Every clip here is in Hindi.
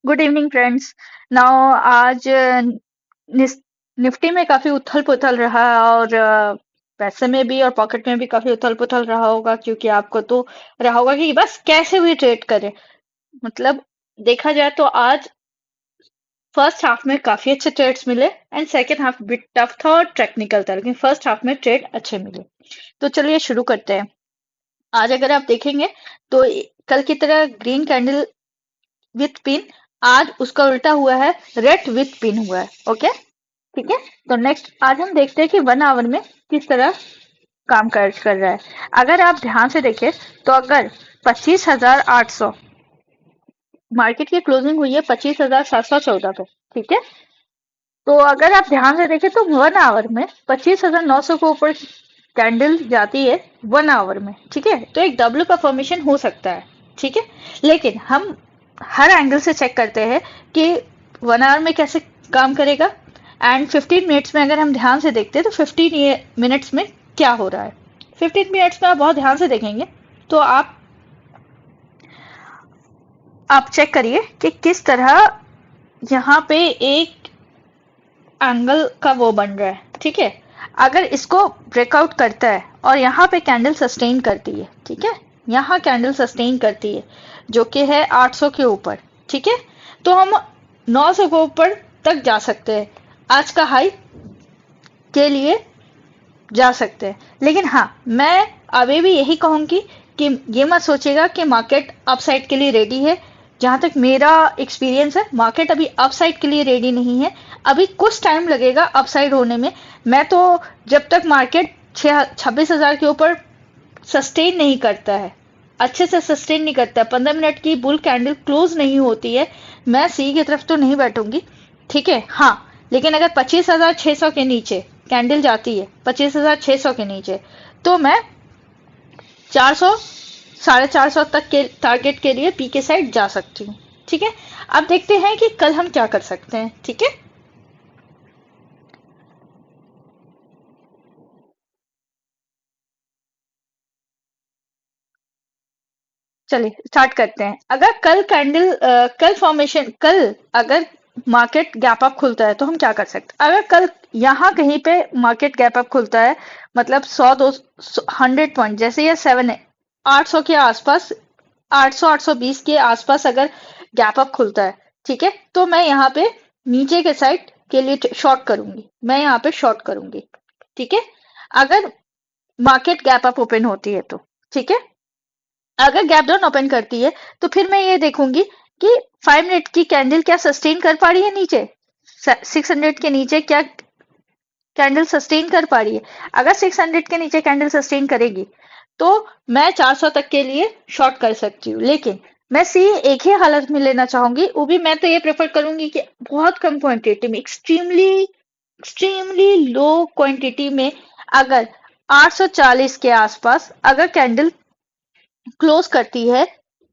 Good evening friends. नाउ आज निफ्टी में काफी उथल पुथल रहा और पैसे में भी और पॉकेट में भी काफी उथल पुथल रहा होगा, क्योंकि आपको तो रहा होगा कि बस कैसे भी ट्रेड करें। मतलब देखा जाए तो आज फर्स्ट हाफ में काफी अच्छे ट्रेड्स मिले and second half bit tough था और टेक्निकल था, लेकिन फर्स्ट हाफ में ट्रेड अच्छे मिले। तो चलिए शुरू करते हैं। आज अगर आप देखेंगे तो कल की तरह ग्रीन कैंडल विथ पिन, आज उसका उल्टा हुआ है, रेड विथ पिन हुआ है। ओके, ठीक है। तो नेक्स्ट आज हम देखते हैं कि 1 आवर में किस तरह काम काज कर रहा है। अगर आप ध्यान से देखें तो अगर 25,800 मार्केट की क्लोजिंग हुई है 25,714 पे, ठीक है। तो अगर आप ध्यान से देखें तो 1 आवर में 25,900 के ऊपर कैंडल जाती है 1 आवर में, ठीक है। तो एक डब्ल्यू का फॉर्मेशन हो सकता है, ठीक है। लेकिन हम हर एंगल से चेक करते हैं कि 1 आवर में कैसे काम करेगा एंड 15 मिनट्स में अगर हम ध्यान से देखते हैं तो 15 मिनट्स में क्या हो रहा है। 15 मिनट्स में आप बहुत ध्यान से देखेंगे तो आप चेक करिए कि किस तरह यहाँ पे एक एंगल का वो बन रहा है, ठीक है। अगर इसको ब्रेकआउट करता है और यहाँ पे कैंडल सस्टेन करती है, ठीक है, यहाँ कैंडल सस्टेन करती है जो कि है 800 के ऊपर, ठीक है, तो हम 900 के ऊपर तक जा सकते हैं, आज का हाई के लिए जा सकते हैं। लेकिन हाँ, मैं अभी भी यही कहूंगी कि ये मत सोचेगा कि मार्केट अपसाइड के लिए रेडी है। जहां तक मेरा एक्सपीरियंस है, मार्केट अभी अपसाइड के लिए रेडी नहीं है। अभी कुछ टाइम लगेगा अपसाइड होने में। मैं तो जब तक मार्केट 26,000 के ऊपर सस्टेन नहीं करता है, अच्छे से सस्टेन नहीं करता है, 15 मिनट की बुल कैंडल क्लोज नहीं होती है, मैं सी की तरफ तो नहीं बैठूंगी, ठीक है। हाँ, लेकिन अगर 25,600 के नीचे कैंडल जाती है, 25,600 के नीचे, तो मैं 400 450 तक के टारगेट के लिए पी के साइड जा सकती हूँ, ठीक है। अब देखते हैं कि कल हम क्या कर सकते हैं, ठीक है। चलिए स्टार्ट करते हैं। अगर कल कैंडल कल फॉर्मेशन कल अगर मार्केट गैप अप खुलता है तो हम क्या कर सकते हैं। अगर कल यहाँ कहीं पे मार्केट गैप अप खुलता है, मतलब 100 200 100 पॉइंट, जैसे ये 7 है, 800 के आसपास, 800 820 के आसपास अगर गैप अप खुलता है, ठीक है, तो मैं यहाँ पे नीचे के साइड के लिए शॉर्ट करूंगी, मैं यहाँ पे शॉर्ट करूंगी, ठीक है। अगर मार्केट गैप अप ओपन होती है तो, ठीक है। अगर गैप डाउन ओपन करती है तो फिर मैं ये देखूंगी कि 5 मिनट की कैंडल क्या सस्टेन कर पा रही है नीचे, 600 के नीचे क्या कैंडल सस्टेन कर पा रही है। अगर 600 के नीचे कैंडल सस्टेन करेगी तो मैं 400 तक के लिए शॉर्ट कर सकती हूँ। लेकिन मैं सी एक ही हालत में लेना चाहूंगी, वो भी मैं तो ये प्रेफर करूंगी कि बहुत कम क्वांटिटी में, एक्सट्रीमली एक्सट्रीमली लो क्वांटिटी में, अगर 840 के आसपास अगर कैंडल क्लोज करती है,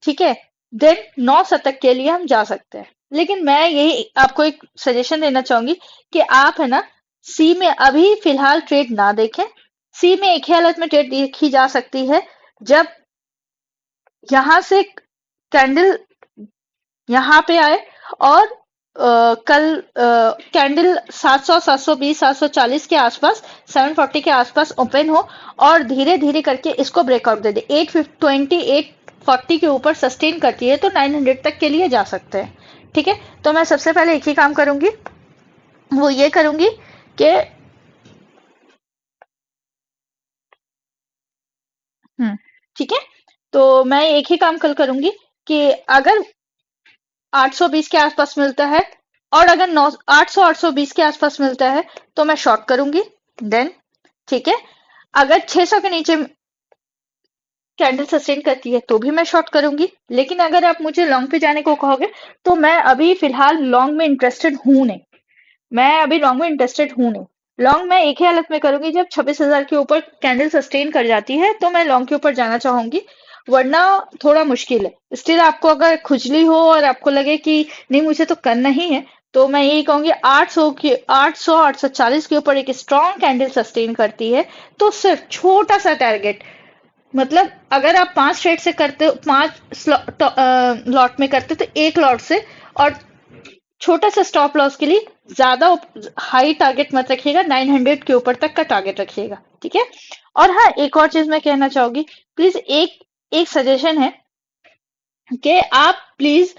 ठीक है, देन 9 शतक के लिए हम जा सकते हैं। लेकिन मैं यही आपको एक सजेशन देना चाहूंगी कि आप है ना, सी में अभी फिलहाल ट्रेड ना देखें। सी में एक ही हालत में ट्रेड देखी जा सकती है जब यहां से कैंडल यहाँ पे आए और कल कैंडल 700 720 740 के आसपास, 740 के आसपास ओपन हो और धीरे धीरे करके इसको ब्रेकआउट दे दे, 820 840 के ऊपर सस्टेन करती है तो 900 तक के लिए जा सकते हैं, ठीक है। तो मैं सबसे पहले एक ही काम करूंगी, वो ये करूंगी कि ठीक है, तो मैं एक ही काम कल करूंगी कि अगर 820 के आसपास मिलता है और अगर 9 800 820 के आसपास मिलता है तो मैं शॉर्ट करूंगी, देन ठीक है। अगर 600 के नीचे कैंडल सस्टेन करती है तो भी मैं शॉर्ट करूंगी। लेकिन अगर आप मुझे लॉन्ग पे जाने को कहोगे तो मैं अभी फिलहाल लॉन्ग में इंटरेस्टेड हूं नहीं, मैं अभी लॉन्ग में इंटरेस्टेड हूं नहीं। लॉन्ग मैं एक ही हालत में करूंगी जब 26,000 के ऊपर कैंडल सस्टेन कर जाती है तो मैं लॉन्ग के ऊपर जाना चाहूंगी, वरना थोड़ा मुश्किल है। स्टिल आपको अगर खुजली हो और आपको लगे कि नहीं मुझे तो करना ही है, तो मैं यही कहूंगी 800 840 के ऊपर एक स्ट्रॉन्ग कैंडल सस्टेन करती है तो सिर्फ छोटा सा टारगेट मतलब अगर आप 5 ट्रेड से करते हो, 5 लॉट में करते हो, तो एक लॉट से, और छोटा सा स्टॉप लॉस के लिए ज्यादा हाई टारगेट मत रखिएगा, 900 के ऊपर तक का टारगेट रखिएगा, ठीक है। और हाँ, एक और चीज मैं कहना चाहूंगी, प्लीज एक एक सजेशन है कि आप प्लीज,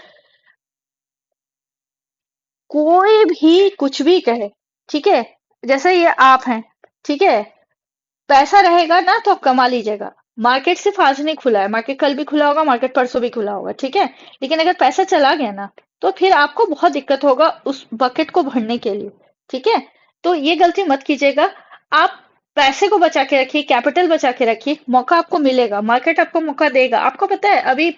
कोई भी कुछ भी कहे, ठीक है, जैसे ये आप हैं, ठीक है, पैसा रहेगा ना तो आप कमा लीजिएगा। मार्केट सिर्फ आज नहीं खुला है, मार्केट कल भी खुला होगा, मार्केट परसों भी खुला होगा, ठीक है। लेकिन अगर पैसा चला गया ना, तो फिर आपको बहुत दिक्कत होगा उस बकेट को भरने के लिए, ठीक है। तो ये गलती मत कीजिएगा। आप पैसे को बचा के रखिए, कैपिटल बचा के रखिए, मौका आपको मिलेगा, मार्केट आपको मौका देगा। आपको पता है अभी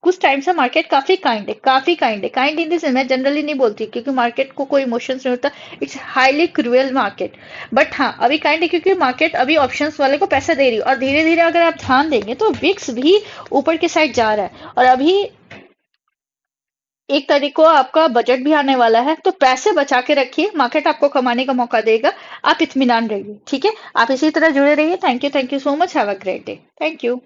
कुछ टाइम से मार्केट काफी काइंड है, काफी काइंड है। काइंड इन दिस, मैं जनरली नहीं बोलती क्योंकि मार्केट को कोई इमोशंस नहीं होता। It's highly cruel market. But हाँ, अभी काइंड है क्योंकि मार्केट अभी ऑप्शंस वाले को पैसा दे रही है, और धीरे धीरे अगर आप ध्यान देंगे तो विक्स भी ऊपर की साइड जा रहा है। और अभी 1 तारीख को आपका बजट भी आने वाला है, तो पैसे बचा के रखिए, मार्केट आपको कमाने का मौका देगा। आप इत्मीनान रहिए, ठीक है। आप इसी तरह जुड़े रहिए। Thank you so much. Have a great day. Thank you.